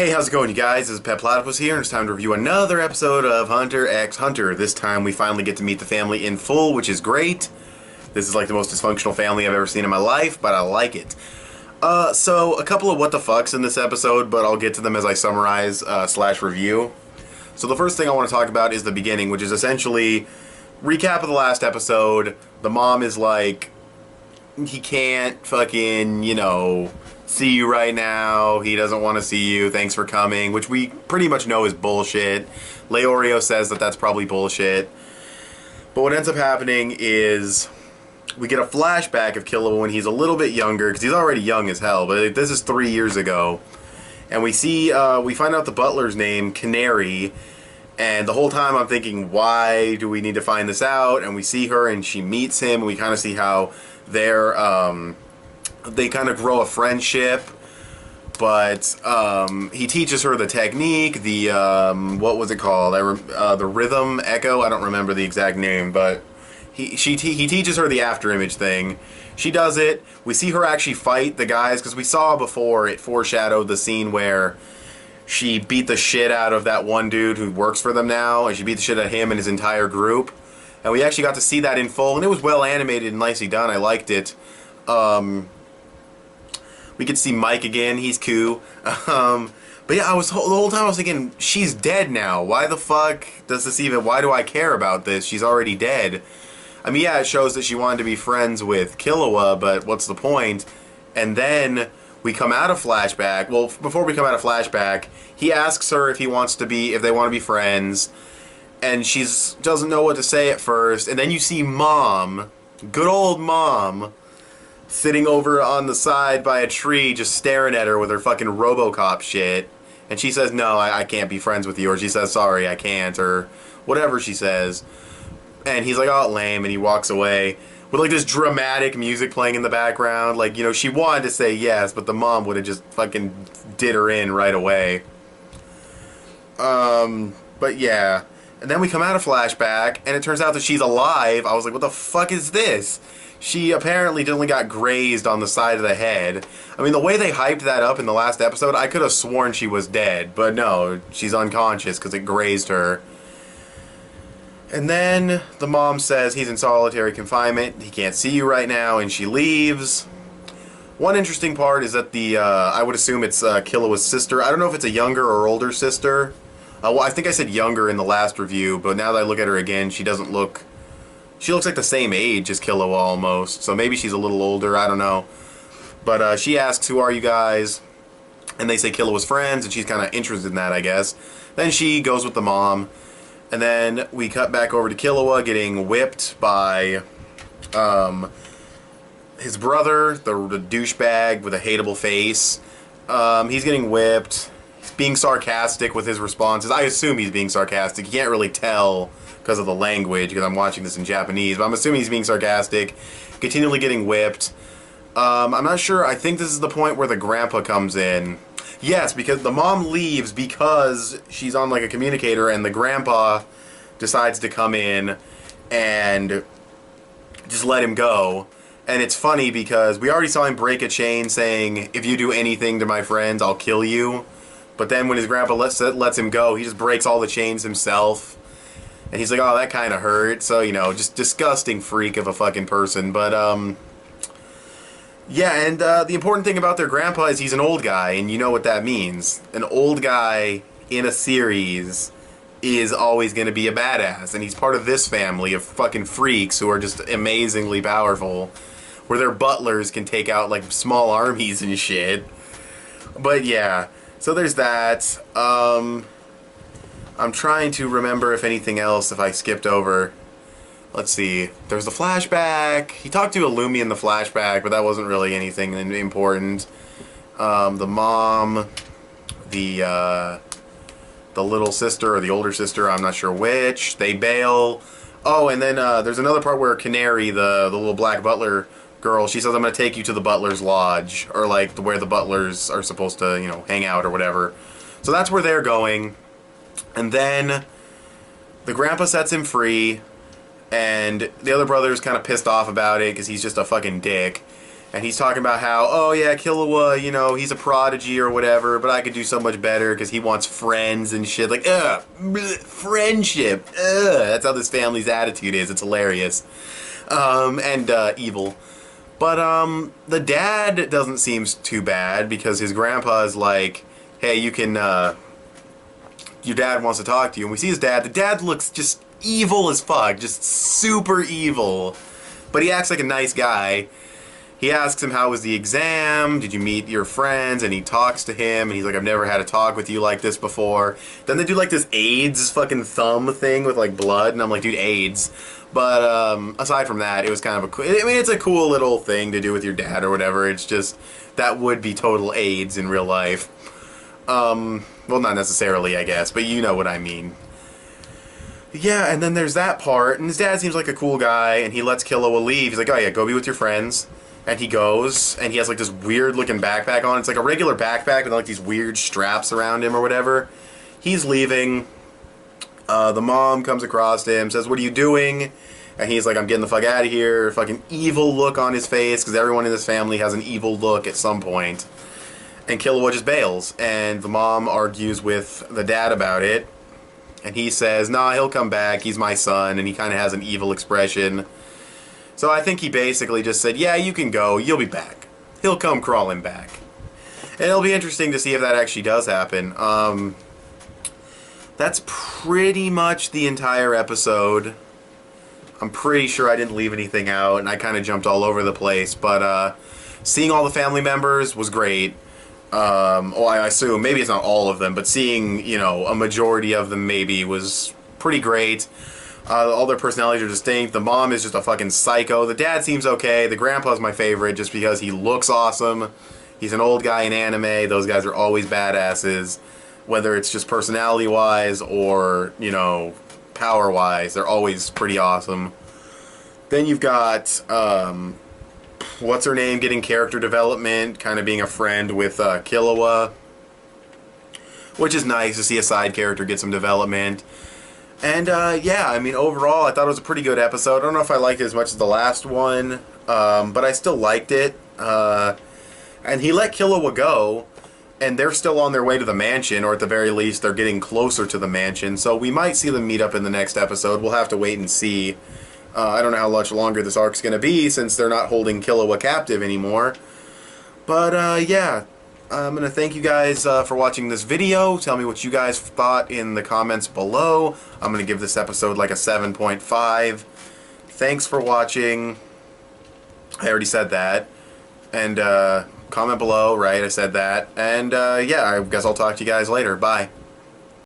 Hey, how's it going, you guys? This is petplatypus here, and it's time to review another episode of Hunter x Hunter. This time we finally get to meet the family in full, which is great. This is like the most dysfunctional family I've ever seen in my life, but I like it. So a couple of what the fucks in this episode, but I'll get to them as I summarize slash review. So the first thing I want to talk about is the beginning, which is essentially recap of the last episode. The mom is like, he can't fucking, see you right now. He doesn't want to see you. Thanks for coming, which we pretty much know is bullshit. Leorio says that that's probably bullshit. But what ends up happening is we get a flashback of Killua when he's a little bit younger, because he's already young as hell, but this is 3 years ago. And we see, we find out the butler's name, Canary, and the whole time I'm thinking, why do we need to find this out? And we see her and she meets him, and we kind of see how they kind of grow a friendship, but he teaches her the technique, the what was it called? The rhythm echo. I don't remember the exact name, but he teaches her the after image thing. She does it. We see her actually fight the guys, because we saw before it foreshadowed the scene where she beat the shit out of that one dude who works for them now, and she beat the shit out of him and his entire group. And we actually got to see that in full, and it was well animated and nicely done. I liked it. We could see Mike again. He's cool. But yeah, the whole time I was thinking, she's dead now. Why the fuck does this even... Why do I care about this? She's already dead. I mean, yeah, it shows that she wanted to be friends with Killua, but what's the point? And then we come out of flashback. Well, before we come out of flashback, he asks her if they want to be friends, and she doesn't know what to say at first. And then you see Mom, good old Mom, sitting over on the side by a tree just staring at her with her fucking RoboCop shit. And she says, no, I can't be friends with you. Or she says, sorry, I can't. Or whatever she says. And he's like, oh, lame. And he walks away with like this dramatic music playing in the background. Like, she wanted to say yes, but the mom would have just fucking did her in right away. But yeah. And then we come out of flashback, and it turns out that she's alive. I was like, what the fuck is this? She apparently only got grazed on the side of the head. I mean, the way they hyped that up in the last episode, I could have sworn she was dead. But no, she's unconscious because it grazed her. And then the mom says he's in solitary confinement. He can't see you right now, and she leaves. One interesting part is that I would assume it's Killua's sister. I don't know if it's a younger or older sister. Well, I think I said younger in the last review, but now that I look at her again, she doesn't look... She looks like the same age as Killua almost, so maybe she's a little older, I don't know. But she asks, who are you guys? And they say Killua's friends, and she's kind of interested in that, I guess. Then she goes with the mom, and then we cut back over to Killua getting whipped by his brother, the douchebag with a hateable face. He's getting whipped. He's being sarcastic with his responses. I assume he's being sarcastic. You can't really tell because of the language, because I'm watching this in Japanese, but I'm assuming he's being sarcastic, continually getting whipped. I'm not sure. I think this is the point where the grandpa comes in. Yes, because the mom leaves because she's on like a communicator, and the grandpa decides to come in and just let him go. And it's funny because we already saw him break a chain saying, if you do anything to my friends, I'll kill you. But then when his grandpa lets him go, he just breaks all the chains himself. And he's like, oh, that kind of hurt. So, just disgusting freak of a fucking person. But, yeah, and the important thing about their grandpa is he's an old guy, and you know what that means. An old guy in a series is always going to be a badass. And he's part of this family of fucking freaks who are just amazingly powerful, where their butlers can take out, like, small armies and shit. But, yeah, so there's that. I'm trying to remember if anything else, if I skipped over. Let's see. There's the flashback. He talked to Illumi in the flashback, but that wasn't really anything important. The mom, the little sister or the older sister, I'm not sure which. They bail. Oh, and then there's another part where Canary, the little black butler girl, she says, I'm going to take you to the butler's lodge, or like where the butlers are supposed to, hang out or whatever. So that's where they're going. And then the grandpa sets him free, and the other brother's kind of pissed off about it because he's just a fucking dick. And he's talking about how, oh yeah, Killua, you know, he's a prodigy or whatever, but I could do so much better because he wants friends and shit. Like, friendship. That's how this family's attitude is. It's hilarious. And evil. But the dad doesn't seem too bad because his grandpa's like, hey, you can, your dad wants to talk to you. And we see his dad. The dad looks just evil as fuck. Just super evil. But he acts like a nice guy. He asks him, how was the exam? Did you meet your friends? And he talks to him, and he's like, I've never had a talk with you like this before. Then they do, like, this AIDS fucking thumb thing with, like, blood, and I'm like, dude, AIDS. But, aside from that, it was kind of a cool... I mean, it's a cool little thing to do with your dad or whatever. It's just, that would be total AIDS in real life. Well, not necessarily, I guess, but you know what I mean. Yeah, and then there's that part, and his dad seems like a cool guy, and he lets Killua leave. He's like, oh yeah, go be with your friends. And he goes, and he has like this weird looking backpack on. It's like a regular backpack with like these weird straps around him or whatever. He's leaving. The mom comes across to him, says, what are you doing? And he's like, I'm getting the fuck out of here. Fucking evil look on his face, because everyone in this family has an evil look at some point. And Killua just bails. And the mom argues with the dad about it. And he says, nah, he'll come back. He's my son. And he kind of has an evil expression. So I think he basically just said, yeah, you can go, you'll be back. He'll come crawling back. And it'll be interesting to see if that actually does happen. That's pretty much the entire episode. I'm pretty sure I didn't leave anything out, and I kind of jumped all over the place. But seeing all the family members was great. Oh, I assume, maybe it's not all of them, but seeing, you know, a majority of them maybe was pretty great. All their personalities are distinct. The mom is just a fucking psycho. The dad seems okay. The grandpa's my favorite just because he looks awesome. He's an old guy in anime. Those guys are always badasses. Whether it's just personality-wise or, you know, power-wise, they're always pretty awesome. Then you've got, what's-her-name getting character development, kind of being a friend with Killua. Which is nice to see a side character get some development. And, yeah, I mean, overall, I thought it was a pretty good episode. I don't know if I liked it as much as the last one, but I still liked it. And he let Killua go, and they're still on their way to the mansion, or at the very least, they're getting closer to the mansion. So we might see them meet up in the next episode. We'll have to wait and see. I don't know how much longer this arc's going to be, since they're not holding Killua captive anymore. But, yeah. I'm going to thank you guys for watching this video. Tell me what you guys thought in the comments below. I'm going to give this episode like a 7.5. Thanks for watching. I already said that. And comment below, right? I said that. And yeah, I guess I'll talk to you guys later. Bye.